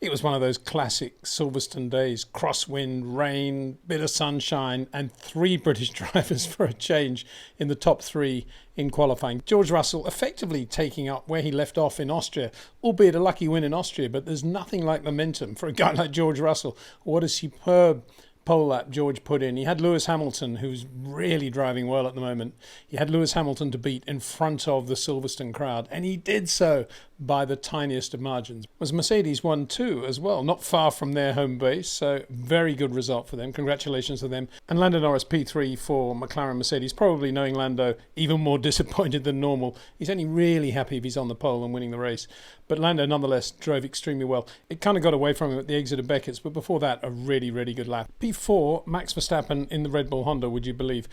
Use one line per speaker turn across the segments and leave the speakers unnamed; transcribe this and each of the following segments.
It was one of those classic Silverstone days, crosswind, rain, bit of sunshine, and three British drivers for a change in the top three in qualifying. George Russell effectively taking up where he left off in Austria, albeit a lucky win in Austria, but there's nothing like momentum for a guy like George Russell. What a superb pole lap George put in. He had Lewis Hamilton, who's really driving well at the moment. He had Lewis Hamilton to beat in front of the Silverstone crowd, and he did so by the tiniest of margins. Was Mercedes won too as well, not far from their home base, so very good result for them. Congratulations to them. And Lando Norris P3 for McLaren-Mercedes, probably knowing Lando even more disappointed than normal. He's only really happy if he's on the pole and winning the race. But Lando nonetheless drove extremely well. It kind of got away from him at the exit of Beckett's, but before that a really, really good lap. P4, Max Verstappen in the Red Bull Honda, would you believe?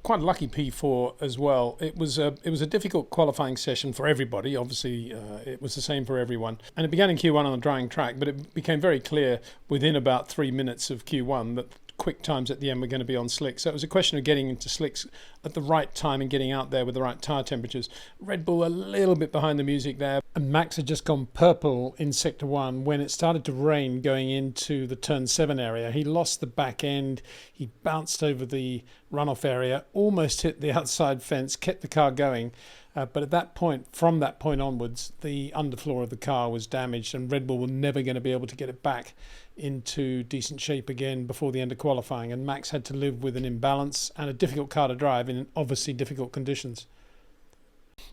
Quite a lucky P4 as well. It was a difficult qualifying session for everybody. Obviously, it was the same for everyone. And it began in Q1 on a drying track, but it became very clear within about 3 minutes of Q1 that quick times at the end were going to be on slicks. So it was a question of getting into slicks at the right time and getting out there with the right tyre temperatures. Red Bull a little bit behind the music there. And Max had just gone purple in Sector 1 when it started to rain going into the Turn 7 area. He lost the back end. He bounced over the runoff area, almost hit the outside fence, kept the car going. But at that point, from that point onwards, the underfloor of the car was damaged and Red Bull were never going to be able to get it back into decent shape again before the end of qualifying. And Max had to live with an imbalance and a difficult car to drive in obviously difficult conditions.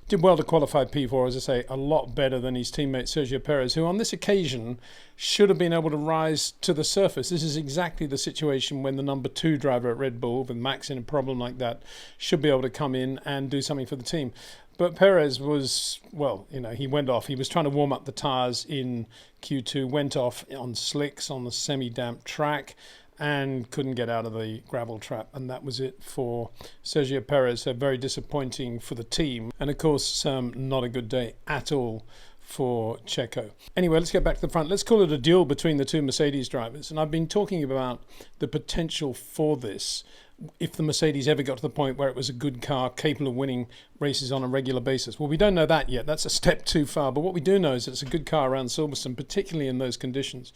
Did well to qualify P4, as I say, a lot better than his teammate Sergio Perez, who on this occasion should have been able to rise to the surface. This is exactly the situation when the number 2 driver at Red Bull, with Max in a problem like that, should be able to come in and do something for the team. But Perez was, well, he went off. He was trying to warm up the tyres in Q2, went off on slicks on the semi-damp track and couldn't get out of the gravel trap. And that was it for Sergio Perez. So very disappointing for the team. And of course, not a good day at all for Checo. Anyway, let's get back to the front. Let's call it a duel between the two Mercedes drivers. And I've been talking about the potential for this if the Mercedes ever got to the point where it was a good car capable of winning races on a regular basis. Well, we don't know that yet. That's a step too far. But what we do know is it's a good car around Silverstone, particularly in those conditions.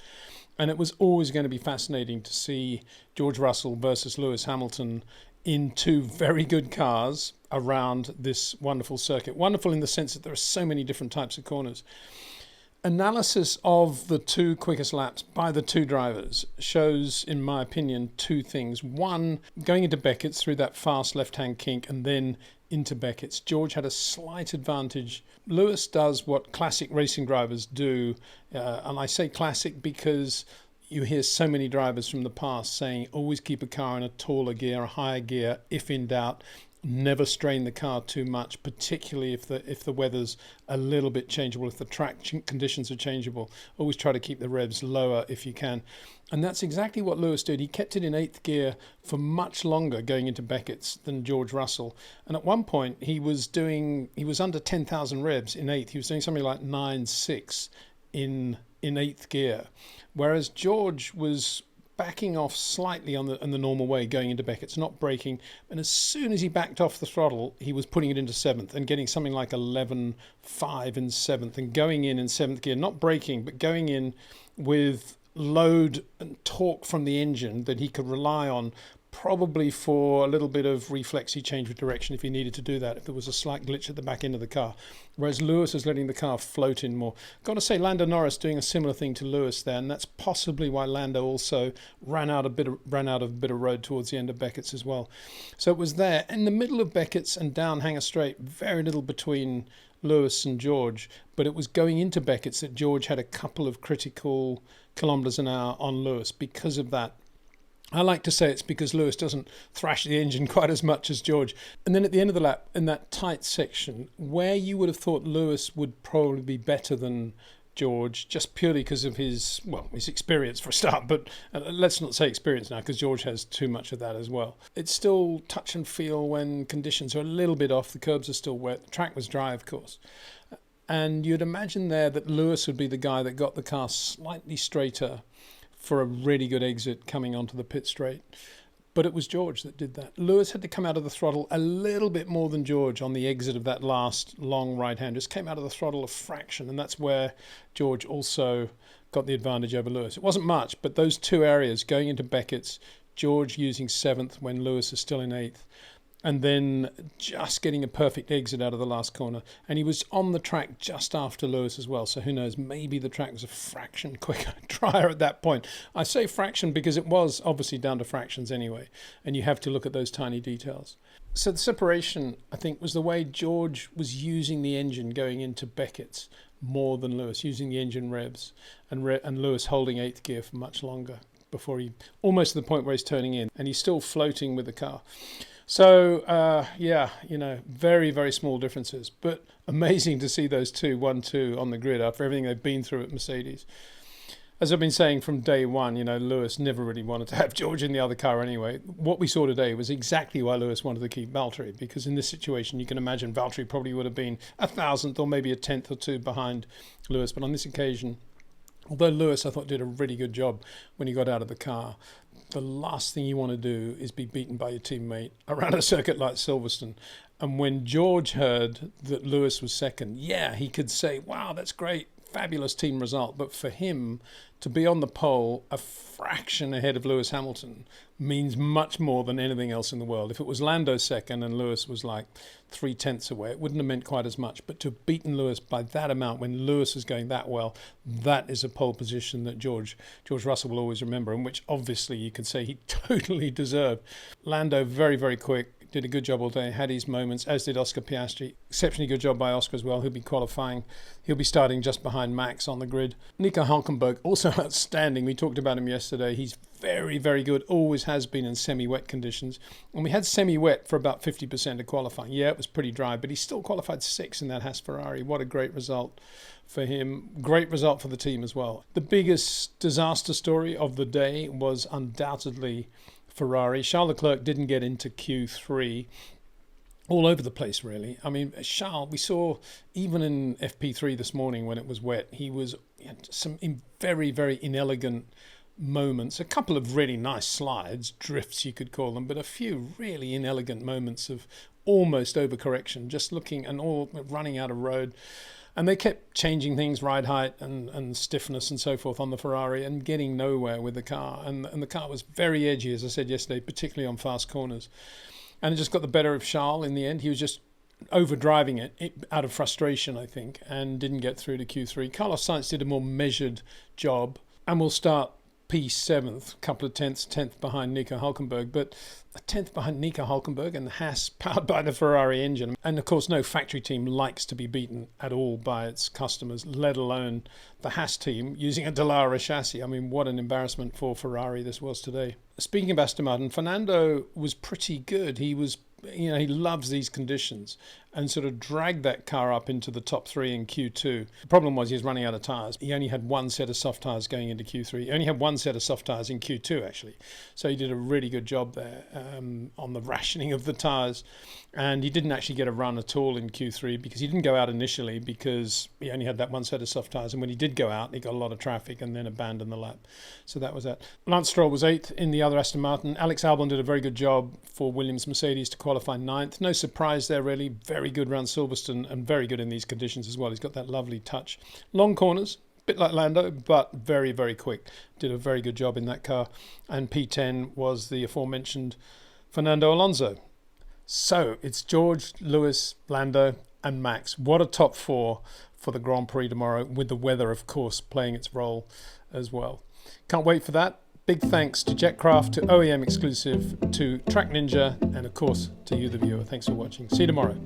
And it was always going to be fascinating to see George Russell versus Lewis Hamilton in two very good cars around this wonderful circuit. Wonderful in the sense that there are so many different types of corners. Analysis of the two quickest laps by the two drivers shows, in my opinion, two things. One, going into Beckett's through that fast left-hand kink and then into Beckett's, George had a slight advantage. Lewis does what classic racing drivers do, and I say classic because you hear so many drivers from the past saying always keep a car in a taller gear, a higher gear, if in doubt. Never strain the car too much, particularly if the weather's a little bit changeable, if the track conditions are changeable. Always try to keep the revs lower if you can. And that's exactly what Lewis did. He kept it in 8th gear for much longer going into Beckett's than George Russell. And at one point, he was under 10,000 revs in 8th. He was doing something like 9.6 in 8th gear. Whereas George was backing off slightly in the normal way going into Beckett's, not braking, and as soon as he backed off the throttle he was putting it into 7th and getting something like 11.5 in 7th and going in 7th gear, not braking but going in with load and torque from the engine that he could rely on, probably for a little bit of reflexy change of direction if he needed to do that, if there was a slight glitch at the back end of the car. Whereas Lewis is letting the car float in more. Got to say, Lando Norris doing a similar thing to Lewis there, and that's possibly why Lando also ran out of a bit of road towards the end of Beckett's as well. So it was there in the middle of Beckett's and down Hanger Straight, very little between Lewis and George, but it was going into Beckett's that George had a couple of critical kilometres an hour on Lewis because of that. I like to say it's because Lewis doesn't thrash the engine quite as much as George. And then at the end of the lap, in that tight section, where you would have thought Lewis would probably be better than George, just purely because of his experience for a start, but let's not say experience now, because George has too much of that as well. It's still touch and feel when conditions are a little bit off, the curbs are still wet, the track was dry, of course. And you'd imagine there that Lewis would be the guy that got the car slightly straighter for a really good exit coming onto the pit straight. But it was George that did that. Lewis had to come out of the throttle a little bit more than George on the exit of that last long right hand. Just came out of the throttle a fraction, and that's where George also got the advantage over Lewis. It wasn't much, but those two areas going into Beckett's, George using 7th when Lewis is still in 8th, and then just getting a perfect exit out of the last corner. And he was on the track just after Lewis as well. So who knows, maybe the track was a fraction quicker drier at that point. I say fraction because it was obviously down to fractions anyway. And you have to look at those tiny details. So the separation, I think, was the way George was using the engine going into Beckett's more than Lewis, using the engine revs, and Lewis holding 8th gear for much longer before he, almost to the point where he's turning in. And he's still floating with the car. So, very, very small differences, but amazing to see those two 1-2 on the grid after everything they've been through at Mercedes. As I've been saying from day one, Lewis never really wanted to have George in the other car anyway. What we saw today was exactly why Lewis wanted to keep Valtteri, because in this situation, you can imagine Valtteri probably would have been 1,000th or maybe a 10th or 2 behind Lewis. But on this occasion, although Lewis, I thought, did a really good job when he got out of the car, the last thing you want to do is be beaten by your teammate around a circuit like Silverstone. And when George heard that Lewis was second, he could say, wow, that's great, fabulous team result. But for him to be on the pole a fraction ahead of Lewis Hamilton means much more than anything else in the world. If it was Lando second and Lewis was like 3/10 away, it wouldn't have meant quite as much. But to have beaten Lewis by that amount when Lewis is going that well, that is a pole position that George Russell will always remember, and which obviously you can say he totally deserved. Lando very, very quick. Did a good job all day, had his moments, as did Oscar Piastri. Exceptionally good job by Oscar as well. He'll be qualifying. He'll be starting just behind Max on the grid. Nico Hulkenberg, also outstanding. We talked about him yesterday. He's very, very good. Always has been in semi-wet conditions. And we had semi-wet for about 50% of qualifying. Yeah, it was pretty dry, but he still qualified 6th in that Haas-Ferrari. What a great result for him. Great result for the team as well. The biggest disaster story of the day was undoubtedly Ferrari. Charles Leclerc didn't get into Q3. All over the place, really. I mean, Charles, we saw even in FP3 this morning when it was wet, he had some very, very inelegant moments. A couple of really nice slides, drifts you could call them, but a few really inelegant moments of almost overcorrection, just looking and all running out of road. And they kept changing things, ride height and stiffness and so forth on the Ferrari, and getting nowhere with the car. And the car was very edgy, as I said yesterday, particularly on fast corners. And it just got the better of Charles in the end. He was just overdriving it out of frustration, I think, and didn't get through to Q3. Carlos Sainz did a more measured job and will start P7th, couple of 10th behind Nico Hulkenberg, but a 10th behind Nico Hulkenberg and the Haas powered by the Ferrari engine. And of course, no factory team likes to be beaten at all by its customers, let alone the Haas team using a Dallara chassis. I mean, what an embarrassment for Ferrari this was today. Speaking of Aston Martin, Fernando was pretty good. He was, he loves these conditions and sort of dragged that car up into the top 3 in Q2. The problem was he was running out of tyres. He only had one set of soft tyres going into Q3. He only had one set of soft tyres in Q2, actually. So he did a really good job there on the rationing of the tyres. And he didn't actually get a run at all in Q3 because he didn't go out initially because he only had that one set of soft tyres. And when he did go out, he got a lot of traffic and then abandoned the lap. So that was that. Lance Stroll was 8th in the other Aston Martin. Alex Albon did a very good job for Williams-Mercedes to qualify 9th. No surprise there, really. Very good round Silverstone and very good in these conditions as well. He's got that lovely touch. Long corners, a bit like Lando, but very, very quick. Did a very good job in that car. And P10 was the aforementioned Fernando Alonso. So it's George, Lewis, Lando and Max. What a top 4 for the Grand Prix tomorrow, with the weather, of course, playing its role as well. Can't wait for that. Big thanks to Jetcraft, to OEM Exclusive, to Track Ninja, and of course to you, the viewer. Thanks for watching. See you tomorrow.